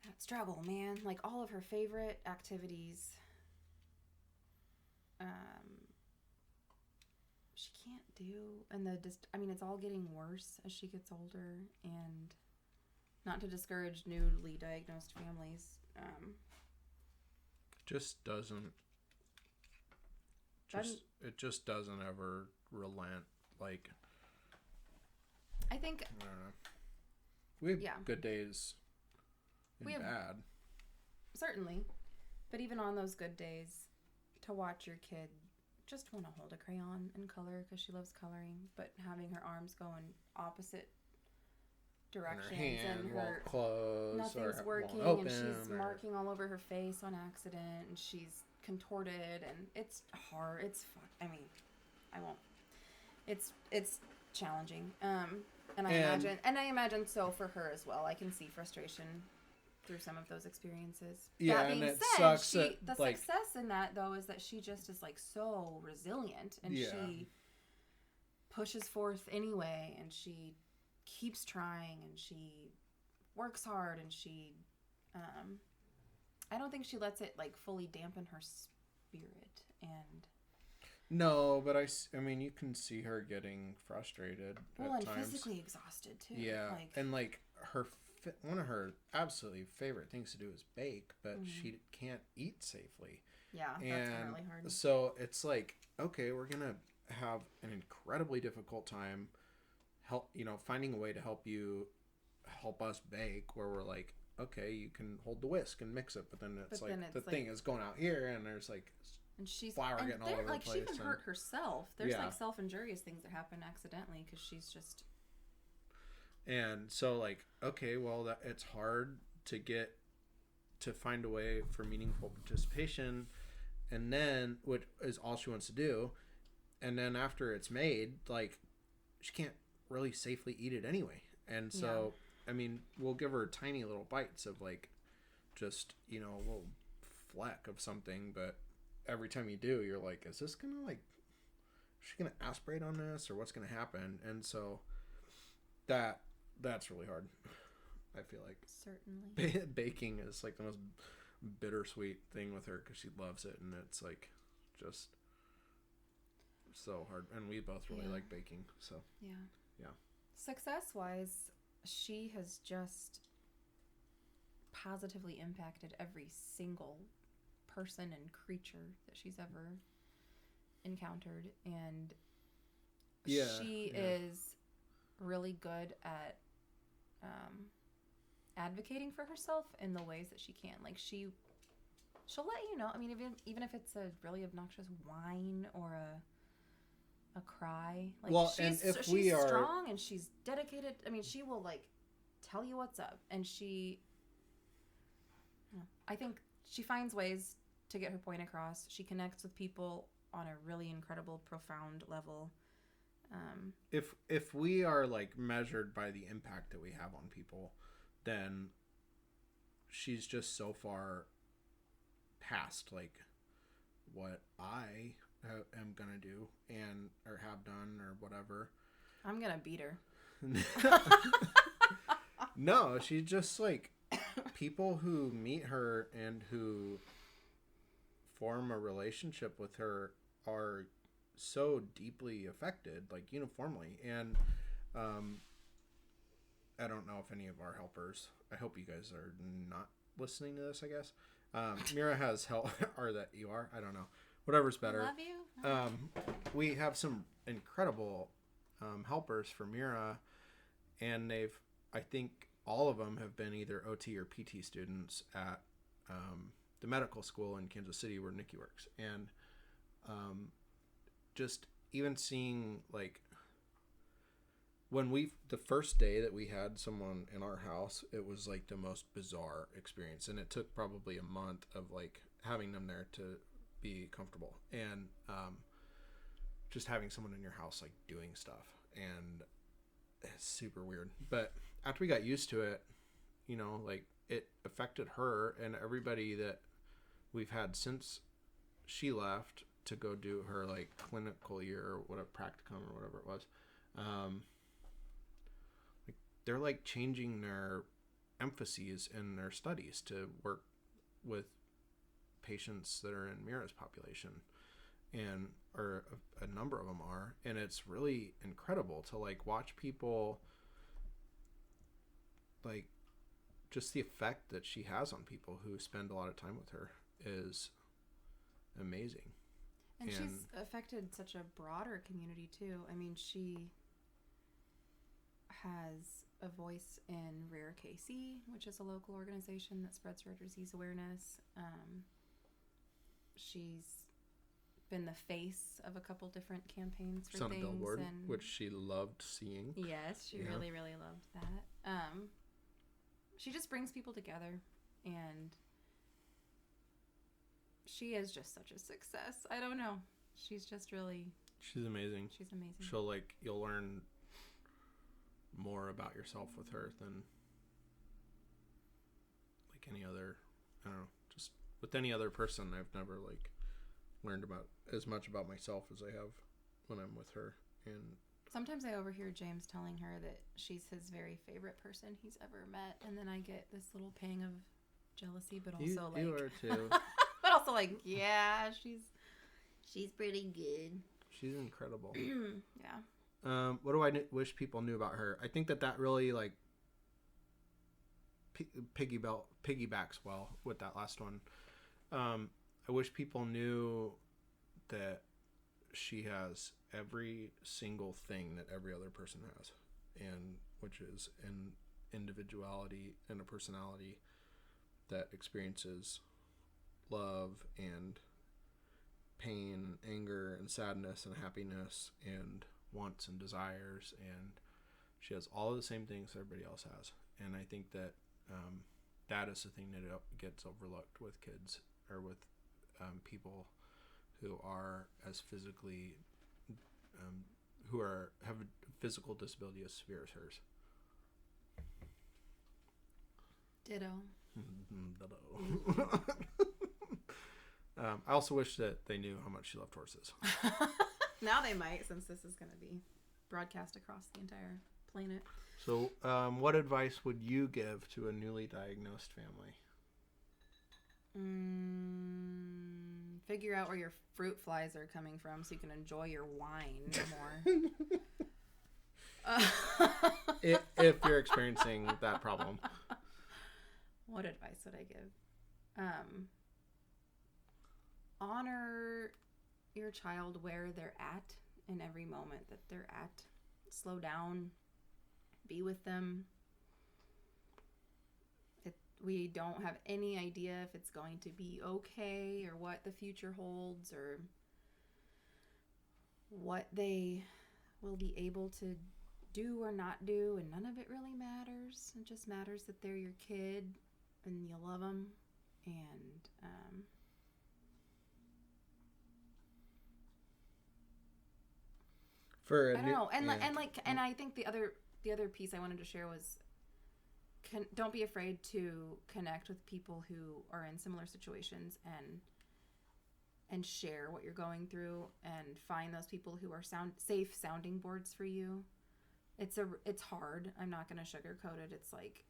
that struggle, man, like all of her favorite activities, she can't do, and it's all getting worse as she gets older, and not to discourage newly diagnosed families, it just doesn't ever relent. Like, I think, I don't know. We have good days and bad. Certainly. But even on those good days, to watch your kid just want to hold a crayon and color because she loves coloring, but having her arms go in opposite directions and her nothing's working, and she's marking all over her face on accident, and she's contorted, and it's hard. It's challenging. And I imagine so for her as well. I can see frustration through some of those experiences. Yeah, that being and it said, sucks the success in that, though, is that she just is like so resilient, and she pushes forth anyway, and she keeps trying, and she works hard, and she I don't think she lets it like fully dampen her spirit. And no, but I mean, you can see her getting frustrated at and times. Physically exhausted too. Yeah, and like one of her absolutely favorite things to do is bake, but she can't eat safely. Yeah, that's been really hard. So it's like, okay, we're gonna have an incredibly difficult time finding a way to help us bake, where we're like, okay, you can hold the whisk and mix it, but then it's thing is going out here, and there's like, and she's flour getting all over the place. She even hurt herself. There's like self-injurious things that happen accidentally because she's just. And so, like, okay, well, it's hard to find a way for meaningful participation, and then what is all she wants to do, and then after it's made, like, she can't really safely eat it anyway. And so, I mean, we'll give her tiny little bites of, like, just, a little fleck of something, but every time you do, you're like, is this gonna, like, is she gonna aspirate on this, or what's gonna happen? And so that's really hard, I feel like. Certainly. Baking is like the most bittersweet thing with her, because she loves it, and it's like just so hard, and we both really like baking, so yeah. Success wise, she has just positively impacted every single person and creature that she's ever encountered, and she is really good at advocating for herself in the ways that she can. Like, she'll let you know. I mean, even if it's a really obnoxious whine or a cry, like, she's strong and she's dedicated. I mean, she will like tell you what's up, and I think she finds ways to get her point across. She connects with people on a really incredible, profound level. If we are like measured by the impact that we have on people, then she's just so far past like what I am gonna do or have done or whatever. I'm gonna beat her. No, she's just like people who meet her and who form a relationship with her are so deeply affected, like uniformly. And I don't know if any of our helpers, I hope you guys are not listening to this, I guess. Mira has help, or that you are, I don't know. Whatever's better. Love you. We have some incredible helpers for Mira, and I think all of them have been either OT or PT students at the medical school in Kansas City where Nikki works. And just even seeing, like, the first day that we had someone in our house, it was like the most bizarre experience. And it took probably a month of like having them there to be comfortable. And just having someone in your house, like doing stuff. And it's super weird. But after we got used to it, you know, like it affected her and everybody that we've had since she left to go do her like clinical year or whatever, practicum or whatever it was. They're like changing their emphases in their studies to work with patients that are in Mira's population, or a number of them are, and it's really incredible to like watch people, like just the effect that she has on people who spend a lot of time with her is amazing. And she's affected such a broader community too. I mean, she has a voice in Rare KC, which is a local organization that spreads rare disease awareness. She's been the face of a couple different campaigns for She's on things. a billboard, and which she loved seeing. yes, she really, really loved that. She just brings people together, and she is just such a success. I don't know. She's just really... She's amazing. She's amazing. You'll learn more about yourself with her than like any other, I don't know, just with any other person. I've never like learned about as much about myself as I have when I'm with her. And sometimes I overhear James telling her that she's his very favorite person he's ever met, and then I get this little pang of jealousy, but also you are too. but also like, yeah, she's pretty good. She's incredible. Yeah. What do I wish people knew about her? I think that really like piggybacks well with that last one. I wish people knew that she has every single thing that every other person has, and which is an individuality and a personality that experiences love and pain, anger and sadness and happiness and wants and desires, and she has all of the same things everybody else has. And I think that that is the thing that gets overlooked with kids or with people who are as physically have a physical disability as severe as hers. Ditto. I also wish that they knew how much she loved horses. Now they might, since this is going to be broadcast across the entire planet. So, what advice would you give to a newly diagnosed family? Figure out where your fruit flies are coming from so you can enjoy your wine more. If you're experiencing that problem. What advice would I give? Honor your child where they're at in every moment that they're at. Slow down. Be with them. We don't have any idea if it's going to be okay or what the future holds or what they will be able to do or not do, and none of it really matters. It just matters that they're your kid and you love them. And I don't know. And I think the other piece I wanted to share was don't be afraid to connect with people who are in similar situations and share what you're going through, and find those people who are safe sounding boards for you. it's hard. I'm not going to sugarcoat it. It's like,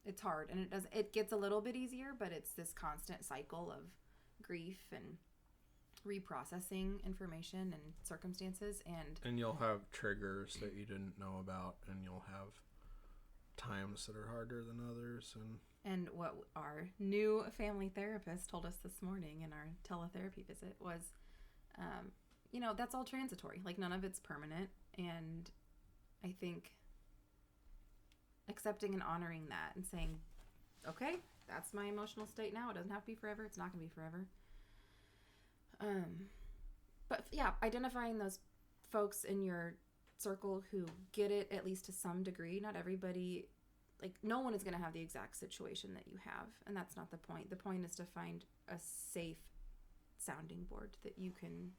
it's hard, and it gets a little bit easier, but it's this constant cycle of grief and reprocessing information and circumstances, and you'll have triggers that you didn't know about, and you'll have times that are harder than others. And what our new family therapist told us this morning in our teletherapy visit was, that's all transitory. Like, none of it's permanent. And I think accepting and honoring that and saying, okay, that's my emotional state now. It doesn't have to be forever. It's not going to be forever. But yeah, identifying those folks in your circle who get it at least to some degree. Not everybody, like, no one is going to have the exact situation that you have, and that's not the point. The point is to find a safe sounding board that you can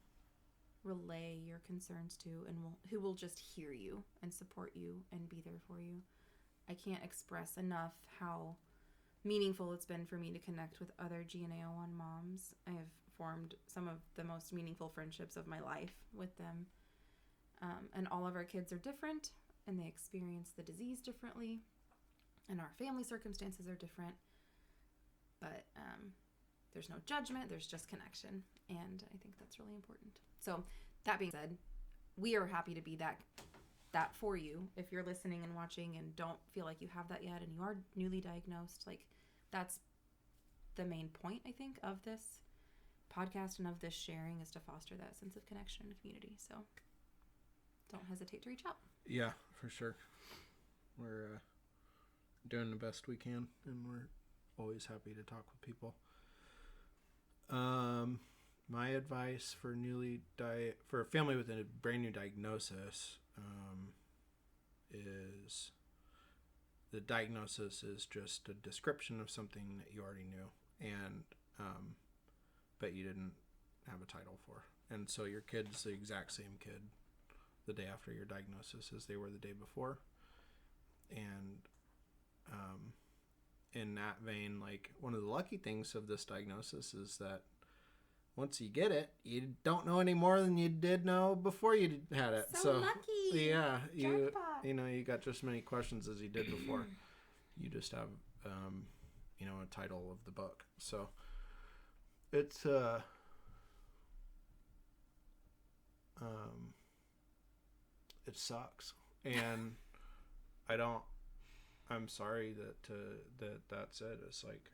relay your concerns to, and who will just hear you and support you and be there for you. I can't express enough how meaningful it's been for me to connect with other GNAO1 moms. I have formed some of the most meaningful friendships of my life with them. And all of our kids are different, and they experience the disease differently, and our family circumstances are different. But there's no judgment, there's just connection, and I think that's really important. So that being said, we are happy to be that for you. If you're listening and watching and don't feel like you have that yet, and you are newly diagnosed, like, that's the main point, I think, of this podcast and of this sharing, is to foster that sense of connection and community. So don't hesitate to reach out. Yeah, for sure. We're doing the best we can, and we're always happy to talk with people. My advice for for a family with a brand new diagnosis is the diagnosis is just a description of something that you already knew, and but you didn't have a title for. And so your kid's the exact same kid the day after your diagnosis as they were the day before. And in that vein, like, one of the lucky things of this diagnosis is that once you get it, you don't know any more than you did know before you had it. So lucky. Yeah, Jackpot. you got just as many questions as you did before. You just have a title of the book. So it's it sucks, and I'm sorry that's it. It's like,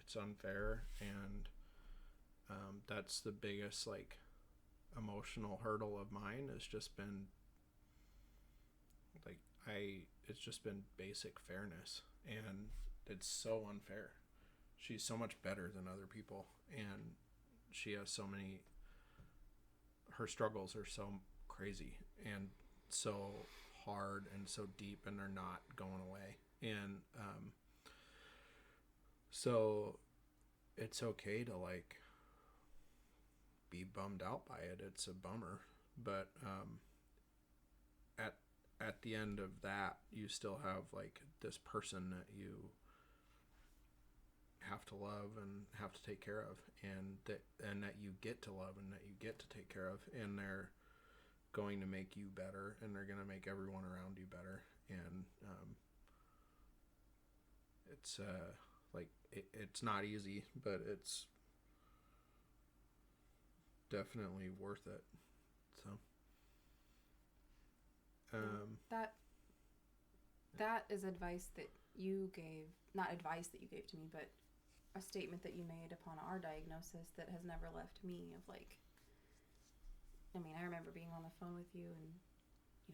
it's unfair, and that's the biggest, like, emotional hurdle of mine. Has just been like, it's just been basic fairness, and it's so unfair. She's so much better than other people, and she has so many, her struggles are so crazy and so hard and so deep, and they're not going away. And so it's okay to, like, be bummed out by it. It's a bummer, but at the end of that, you still have, like, this person that you have to love and have to take care of, and that you get to love and that you get to take care of, and they're going to make you better, and they're going to make everyone around you better. And it's it's not easy, but it's definitely worth it. So that is advice that you gave, not advice that you gave to me, but a statement that you made upon our diagnosis that has never left me, of, like, I mean, I remember being on the phone with you, and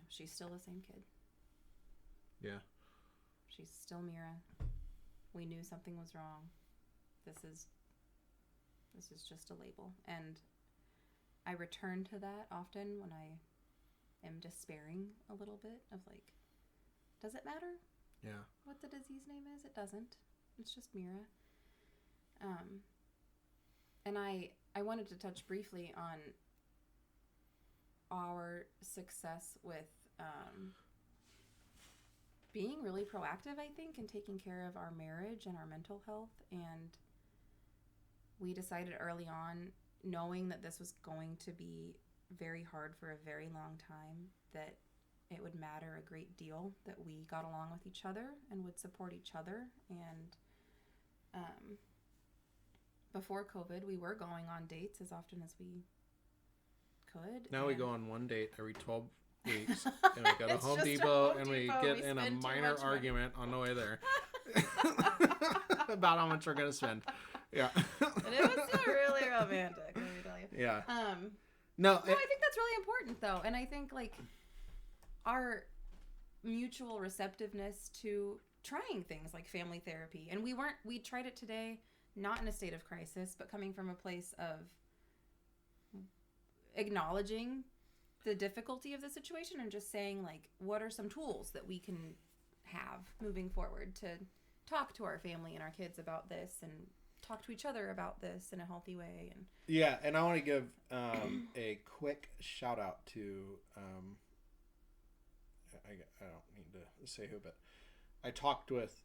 she's still the same kid. Yeah. She's still Mira. We knew something was wrong. This is just a label. And I return to that often when I am despairing a little bit, of, like, does it matter? Yeah. What the disease name is? It doesn't. It's just Mira. And I wanted to touch briefly on our success with being really proactive, I think, and taking care of our marriage and our mental health. And we decided early on, knowing that this was going to be very hard for a very long time that it would matter a great deal that we got along with each other and would support each other. And before COVID, we were going on dates as often as we could. Now we go on one date every 12 weeks, and we go to Home Depot, and we get in a minor argument on the way there about how much we're going to spend. Yeah. And it was still really romantic, let me tell you. Yeah. No, I think that's really important, though. And I think, like, our mutual receptiveness to trying things like family therapy. And we tried it today, not in a state of crisis, but coming from a place of acknowledging the difficulty of the situation and just saying, like, what are some tools that we can have moving forward to talk to our family and our kids about this and talk to each other about this in a healthy way. And yeah, and I want to give a quick shout out to I don't need to say who, but I talked with,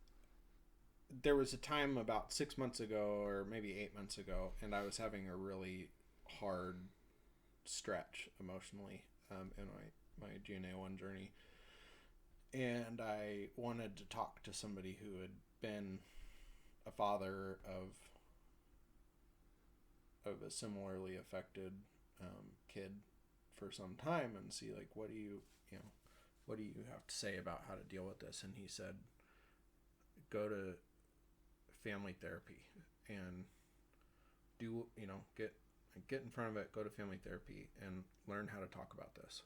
there was a time about 6 months ago or maybe 8 months ago, and I was having a really hard stretch emotionally in my GNAO1 journey, and I wanted to talk to somebody who had been a father of a similarly affected kid for some time and see, like, what do you have to say about how to deal with this? And he said, go to family therapy and do, get in front of it, go to family therapy and learn how to talk about this.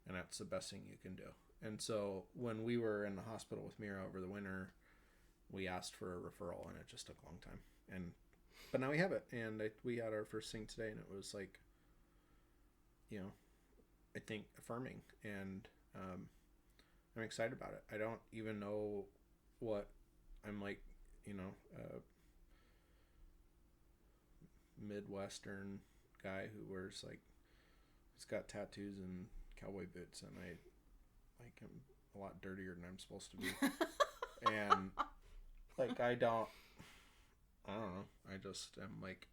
And that's the best thing you can do. And so when we were in the hospital with Mira over the winter, we asked for a referral, and it just took a long time. But now we have it, and we had our first thing today, and it was like, I think affirming, and I'm excited about it. I don't even know what I'm like, Midwestern guy who wears, like, he's got tattoos and cowboy boots, and I like him a lot dirtier than I'm supposed to be. And like, I don't know. I just am like,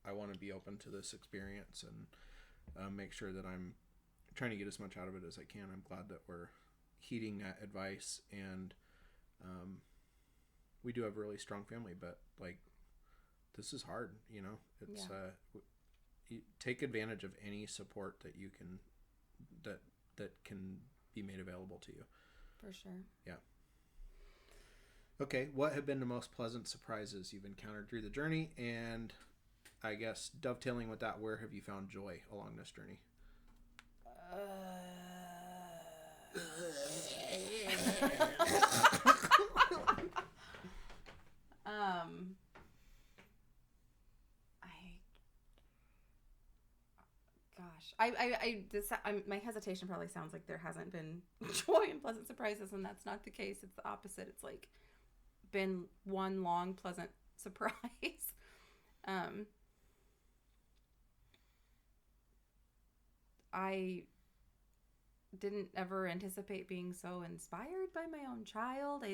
I want to be open to this experience and make sure that I'm trying to get as much out of it as I can. I'm glad that we're heeding that advice, and we do have a really strong family, but like, this is hard, it's you take advantage of any support that you can, that can be made available to you. For sure. Yeah. Okay, what have been the most pleasant surprises you've encountered through the journey? And I guess dovetailing with that, where have you found joy along this journey? My hesitation probably sounds like there hasn't been joy and pleasant surprises, and that's not the case. It's the opposite. It's like been one long pleasant surprise. I didn't ever anticipate being so inspired by my own child.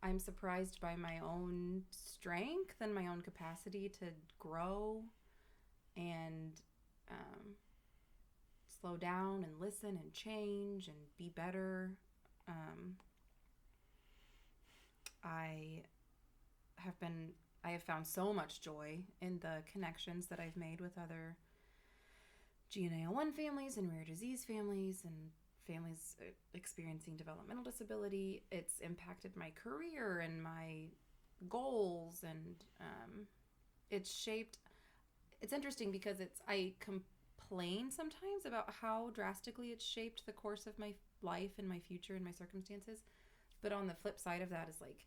I'm surprised by my own strength and my own capacity to grow and slow down and listen and change and be better. I have found so much joy in the connections that I've made with other GNAO1 families and rare disease families and families experiencing developmental disability. It's impacted my career and my goals, and it's interesting because I complain sometimes about how drastically it's shaped the course of my life and my future and my circumstances. But on the flip side of that is like,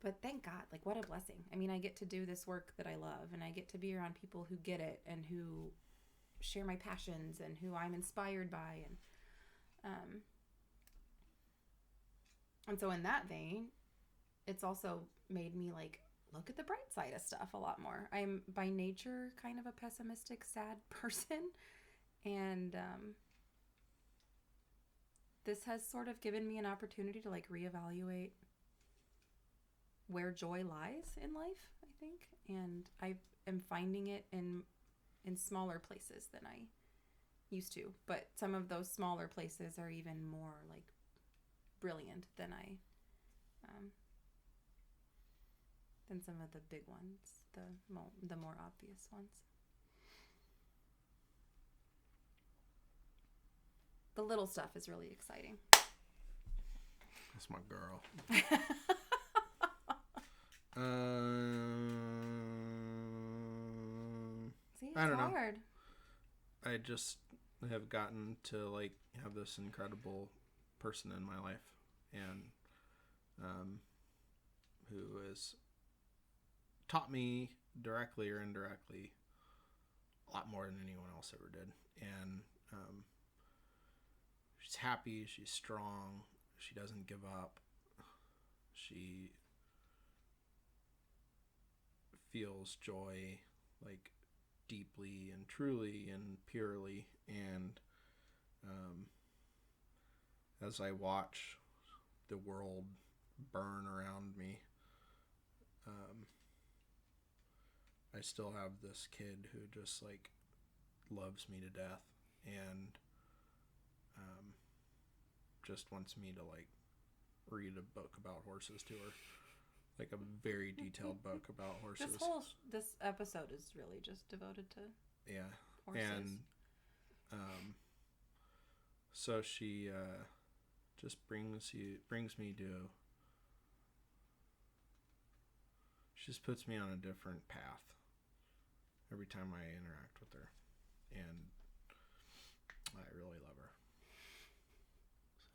but thank God, like, what a blessing. I mean, I get to do this work that I love, and I get to be around people who get it and who share my passions and who I'm inspired by. And so in that vein, it's also made me like look at the bright side of stuff a lot more. I'm by nature kind of a pessimistic, sad person. And this has sort of given me an opportunity to like reevaluate where joy lies in life, I think. And I am finding it in in smaller places than I used to. But some of those smaller places are even more like brilliant than than some of the big ones, the more obvious ones. The little stuff is really exciting. That's my girl. See, it's I don't know. hard. I just have gotten to like have this incredible person in my life, and who has taught me directly or indirectly a lot more than anyone else ever did. And she's happy, she's strong, she doesn't give up, she feels joy like deeply and truly and purely. And as I watch the world burn around me, I still have this kid who just like loves me to death, and just wants me to like read a book about horses to her, like a very detailed book about horses. This episode is really just devoted to horses. And so she just brings me to, she just puts me on a different path every time I interact with her, and I really love her.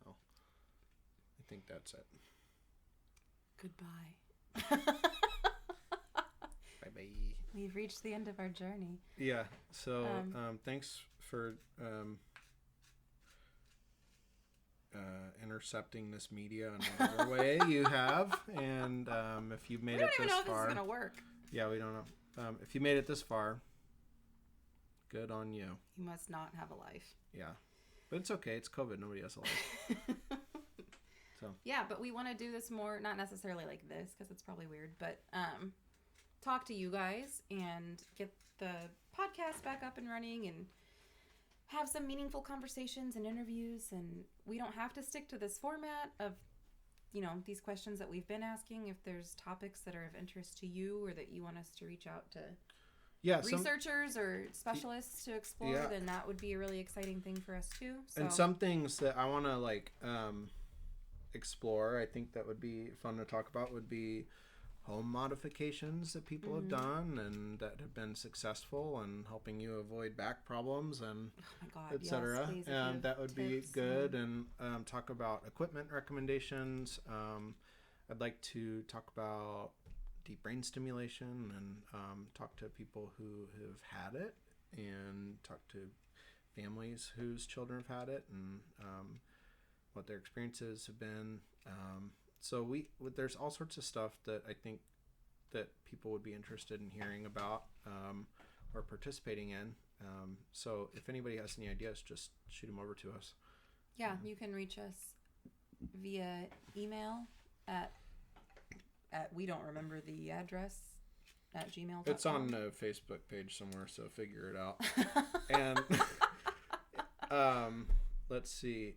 So I think that's it. Goodbye. Bye. We've reached the end of our journey. Yeah. So thanks for intercepting this media in whatever way you have, and if you've made it this far, we don't even know if this is gonna work. Yeah, we don't know. If you made it this far, good on you. You must not have a life. Yeah, but it's okay. It's COVID. Nobody has a life. So yeah, but we want to do this more, not necessarily like this because it's probably weird, but talk to you guys and get the podcast back up and running and have some meaningful conversations and interviews. And we don't have to stick to this format of, you know, these questions that we've been asking. If there's topics that are of interest to you or that you want us to reach out to researchers or specialists to explore, then that would be a really exciting thing for us too. So. And some things that I want to like explore, I think that would be fun to talk about, would be home modifications that people have done and that have been successful and helping you avoid back problems and etc. Yes, and that would be good. And talk about equipment recommendations. I'd like to talk about deep brain stimulation and talk to people who have had it and talk to families whose children have had it and what their experiences have been. So there's all sorts of stuff that I think that people would be interested in hearing about or participating in. So if anybody has any ideas, just shoot them over to us. Yeah, you can reach us via email at we don't remember the address, at gmail.com. It's on the Facebook page somewhere, so figure it out. And let's see.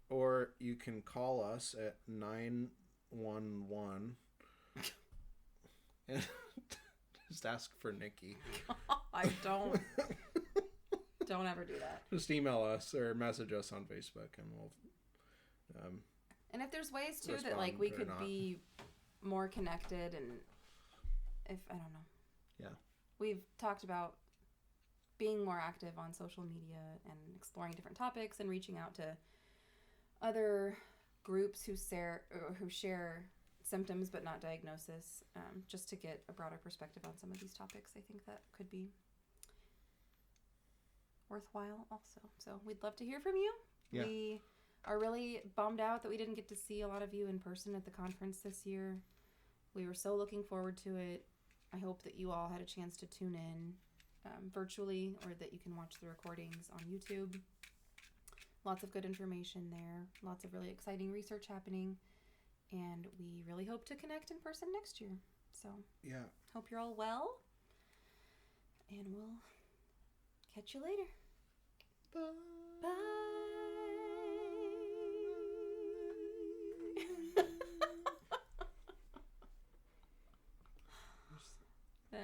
Or you can call us at 911 and just ask for Nikki. I don't ever do that. Just email us or message us on Facebook, and we'll. And if there's ways too that like we could be more connected, and if I don't know. Yeah. We've talked about being more active on social media and exploring different topics and reaching out to other groups who share symptoms but not diagnosis, just to get a broader perspective on some of these topics. I think that could be worthwhile also. So we'd love to hear from you. Yeah. We are really bummed out that we didn't get to see a lot of you in person at the conference this year. We were so looking forward to it. I hope that you all had a chance to tune in virtually, or that you can watch the recordings on YouTube. Lots of good information there. Lots of really exciting research happening. And we really hope to connect in person next year. So, yeah. Hope you're all well. And we'll Catch you later. Bye. Bye.